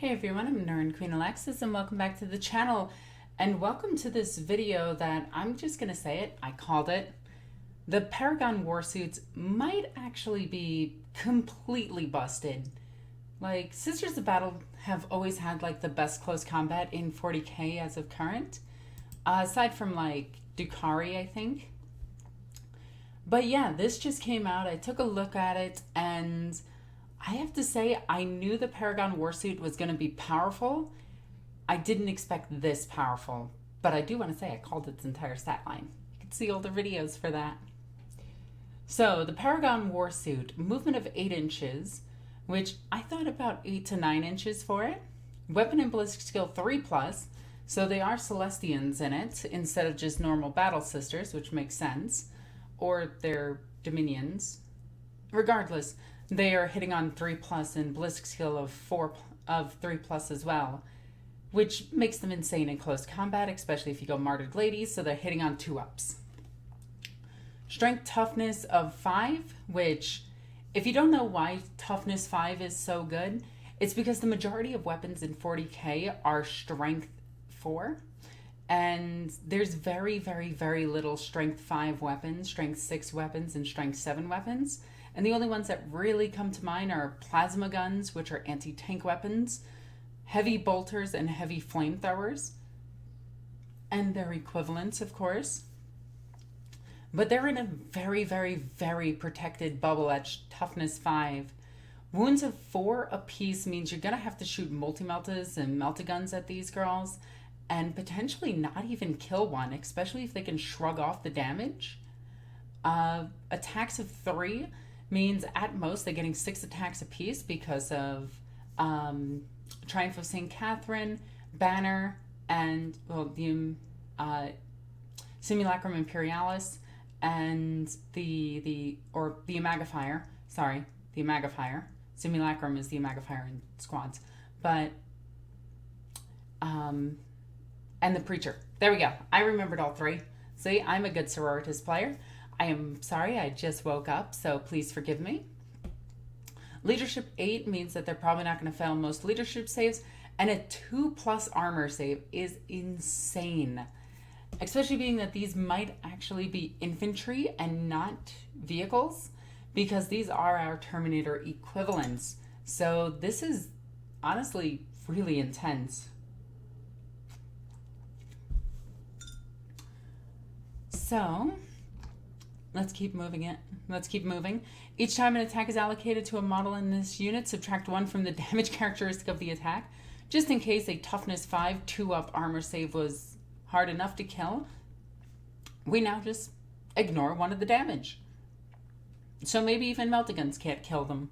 Hey everyone, I'm NornQueenAlexis and welcome back to the channel. And welcome to this video that I'm just going to say it, I called it. The Paragon War Suits might actually be completely busted. Like, Sisters of Battle have always had like the best close combat in 40k as of current. Aside from like Dukari, I think. But yeah, this just came out. I took a look at it and I have to say, I knew the Paragon War Suit was going to be powerful. I didn't expect this powerful. But I do want to say I called its entire stat line. You can see all the videos for that. So, the Paragon War Suit, movement of 8 inches, which I thought about 8 to 9 inches for it. Weapon and ballistic skill 3+, so they are Celestians in it, instead of just normal battle sisters, which makes sense. Or they're Dominions. Regardless, they are hitting on 3+ and ballistic skill of 3+ as well, which makes them insane in close combat, especially if you go martyred ladies, so they're hitting on 2-ups. Strength toughness of 5, which, if you don't know why toughness 5 is so good, it's because the majority of weapons in 40k are strength 4, and there's very, very, very little strength 5 weapons, strength 6 weapons, and strength 7 weapons. And the only ones that really come to mind are plasma guns, which are anti-tank weapons, heavy bolters, and heavy flamethrowers. And their equivalents, of course. But they're in a very, very, very protected bubble at toughness 5. Wounds of 4 apiece means you're going to have to shoot multi-meltas and melta-guns at these girls, and potentially not even kill one, especially if they can shrug off the damage. Attacks of 3 means at most they're getting 6 attacks apiece because of Triumph of St. Catherine, Banner, and the Simulacrum Imperialis, and the Imagifier. Sorry, the Imagifier. Simulacrum is the Imagifier in squads, but and the Preacher. There we go. I remembered all 3. See, I'm a good Sororitas player. I am sorry, I just woke up, so please forgive me. Leadership 8 means that they're probably not going to fail most leadership saves, and a 2+ armor save is insane. Especially being that these might actually be infantry and not vehicles, because these are our Terminator equivalents. So this is honestly really intense. So let's keep moving. Each time an attack is allocated to a model in this unit, subtract 1 from the damage characteristic of the attack. Just in case a toughness 5 2-up armor save was hard enough to kill, we now just ignore 1 of the damage. So maybe even melta-guns can't kill them.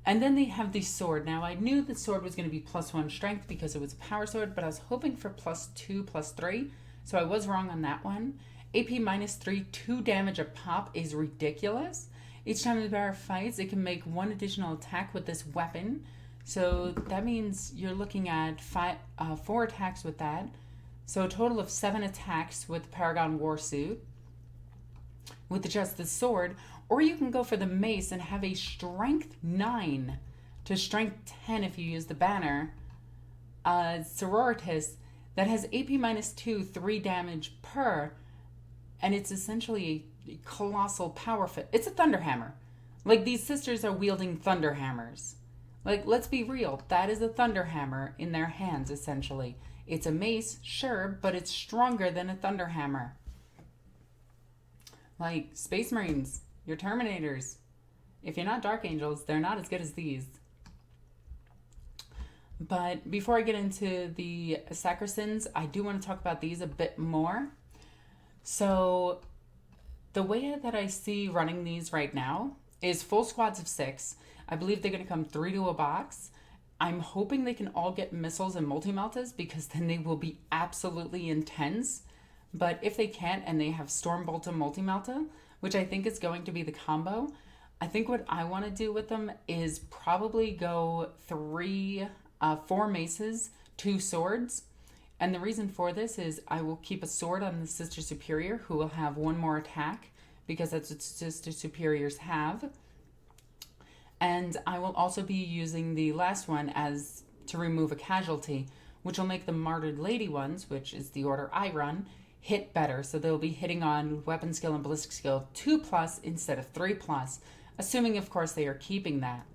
And then they have the sword. Now I knew the sword was going to be +1 strength because it was a power sword, but I was hoping for +2, +3, so I was wrong on that one. AP -3, 2 damage a pop is ridiculous. Each time the bearer fights, it can make 1 additional attack with this weapon. So that means you're looking at 4 attacks with that. So a total of 7 attacks with the Paragon War Suit with just the sword. Or you can go for the mace and have a strength 9 to strength 10 if you use the banner. Sororitas that has AP -2, 3 damage per. And it's essentially a colossal power fit. It's a thunderhammer. Like, these sisters are wielding thunderhammers. Like, let's be real. That is a thunderhammer in their hands, essentially. It's a mace, sure, but it's stronger than a thunderhammer. Like, Space Marines, your Terminators. If you're not Dark Angels, they're not as good as these. But before I get into the Sacresanct, I do want to talk about these a bit more. So the way that I see running these right now is full squads of 6. I believe they're going to come 3 to a box. I'm hoping they can all get missiles and multi-meltas because then they will be absolutely intense. But if they can't and they have Stormbolt and multi-melta, which I think is going to be the combo, I think what I want to do with them is probably go 4 maces, 2 swords. And the reason for this is I will keep a sword on the Sister Superior, who will have 1 more attack, because that's what Sister Superiors have. And I will also be using the last one as to remove a casualty, which will make the Martyred Lady ones, which is the order I run, hit better. So they'll be hitting on weapon skill and ballistic skill 2+ instead of 3+, assuming, of course, they are keeping that.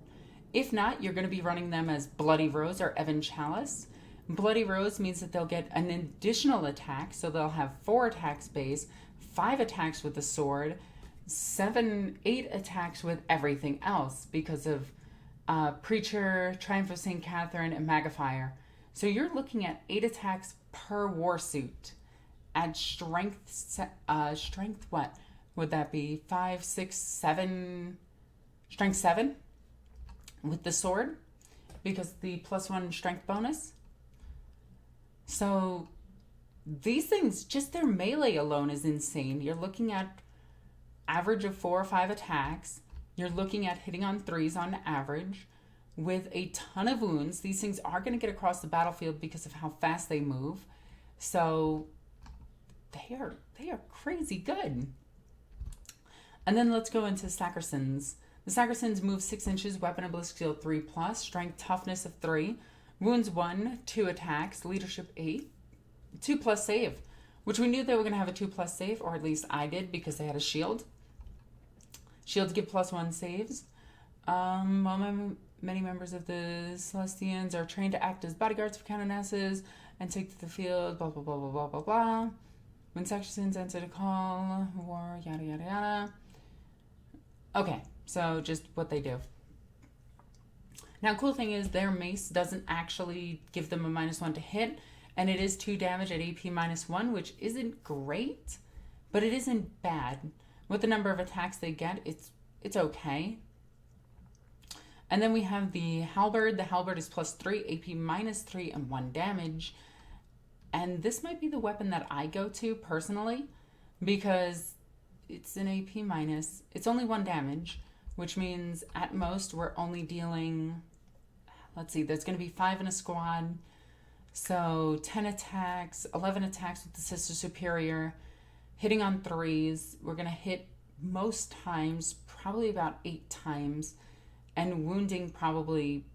If not, you're going to be running them as Bloody Rose or Evan Chalice. Bloody Rose means that they'll get an additional attack, so they'll have 4 attacks base, 5 attacks with the sword, 8 attacks with everything else because of Preacher, Triumph of St. Catherine, and Magifier. So you're looking at 8 attacks per Warsuit at strength, what would that be? 5, 6, 7, strength 7 with the sword because the +1 strength bonus. So these things, just their melee alone is insane. You're looking at average of 4 or 5 attacks. You're looking at hitting on 3s on average with a ton of wounds. These things are going to get across the battlefield because of how fast they move. So they are crazy good. And then let's go into Sacresanct. The Sacresanct move 6 inches, weapon and ballistic skill 3+, strength toughness of 3, wounds 1, 2 attacks, leadership 8, 2+ save, which we knew they were going to have a 2+ save, or at least I did because they had a shield. Shields give +1 saves. Many members of the Celestians are trained to act as bodyguards for canonesses and take to the field, blah, blah, blah, blah, blah, blah, blah. When Sacresanct answer to call, war, yada, yada, yada. Okay, so just what they do. Now, cool thing is their mace doesn't actually give them a -1 to hit, and it is 2 damage at AP -1, which isn't great, but it isn't bad. With the number of attacks they get, it's okay. And then we have the Halberd. The Halberd is +3, AP -3, and 1 damage. And this might be the weapon that I go to personally because it's an AP minus. It's only 1 damage, which means at most we're only dealing, let's see, there's going to be 5 in a squad. So 10 attacks, 11 attacks with the Sister Superior, hitting on 3s. We're going to hit most times, probably about 8 times, and wounding probably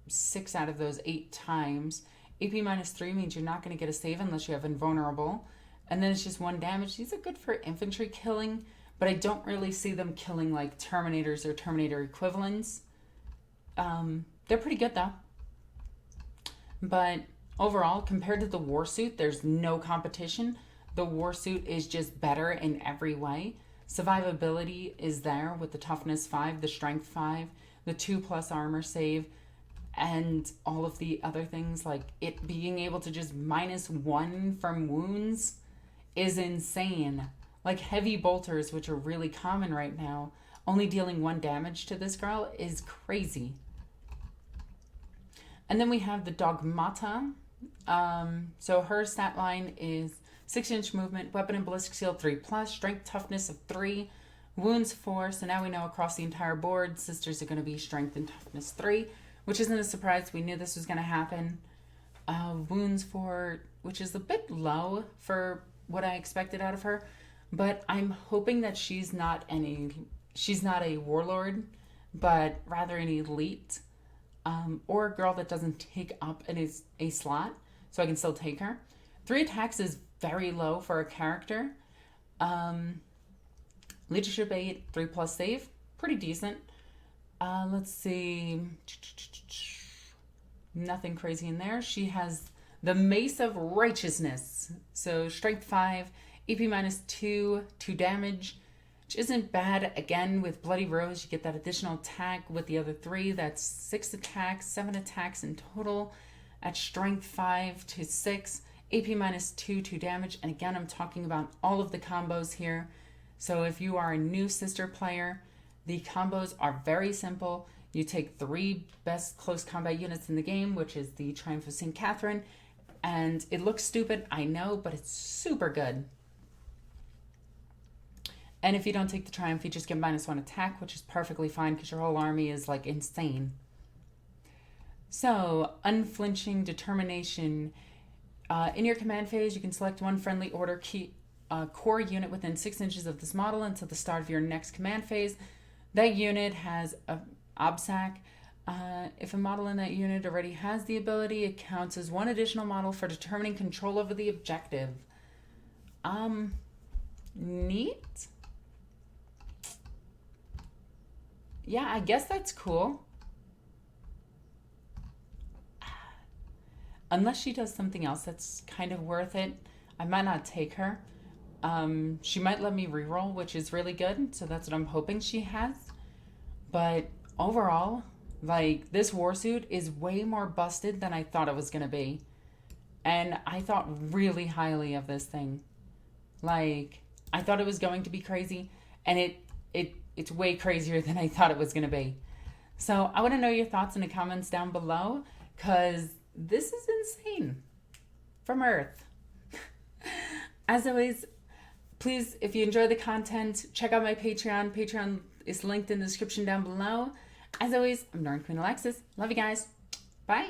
6 out of those 8 times. AP -3 means you're not going to get a save unless you have Invulnerable. And then it's just 1 damage. These are good for infantry killing, but I don't really see them killing like Terminators or Terminator equivalents. They're pretty good though. But overall, compared to the Warsuit, there's no competition. The Warsuit is just better in every way. Survivability is there with the toughness 5, the strength 5, the 2+ armor save, and all of the other things like it being able to just -1 from wounds is insane. Like heavy bolters, which are really common right now, only dealing 1 damage to this girl is crazy. And then we have the Dogmata. So her stat line is 6-inch movement, weapon and ballistic skill 3+, strength toughness of 3, wounds 4. So now we know across the entire board, sisters are going to be strength and toughness 3, which isn't a surprise. We knew this was going to happen. Wounds 4, which is a bit low for what I expected out of her, but I'm hoping that she's not a warlord, but rather an elite, or a girl that doesn't take up a slot, so I can still take her. 3 attacks is very low for a character. Leadership 8, 3+ save, pretty decent. Let's see, nothing crazy in there. She has the Mace of Righteousness, so strength 5, AP -2, 2 damage, which isn't bad. Again, with Bloody Rose, you get that additional attack. With the other 3, that's 6 attacks, 7 attacks in total at strength 5 to 6, AP -2, 2 damage. And again, I'm talking about all of the combos here. So if you are a new sister player, the combos are very simple. You take 3 best close combat units in the game, which is the Triumph of St. Catherine. And it looks stupid, I know, but it's super good. And if you don't take the Triumph, you just get -1 attack, which is perfectly fine because your whole army is like insane. So, unflinching determination. In your command phase, you can select 1 friendly order core unit within 6 inches of this model until the start of your next command phase. That unit has a OBSAC If a model in that unit already has the ability, it counts as one additional model for determining control over the objective. Neat. Yeah, I guess that's cool. Unless she does something else that's kind of worth it, I might not take her. She might let me reroll, which is really good, so that's what I'm hoping she has. But overall, like, this warsuit is way more busted than I thought it was going to be. And I thought really highly of this thing. Like, I thought it was going to be crazy, and it's way crazier than I thought it was going to be. So I want to know your thoughts in the comments down below, because this is insane. From Earth. As always, please, if you enjoy the content, check out my Patreon. Patreon is linked in the description down below. As always, I'm NornQueenAlexis. Love you guys. Bye.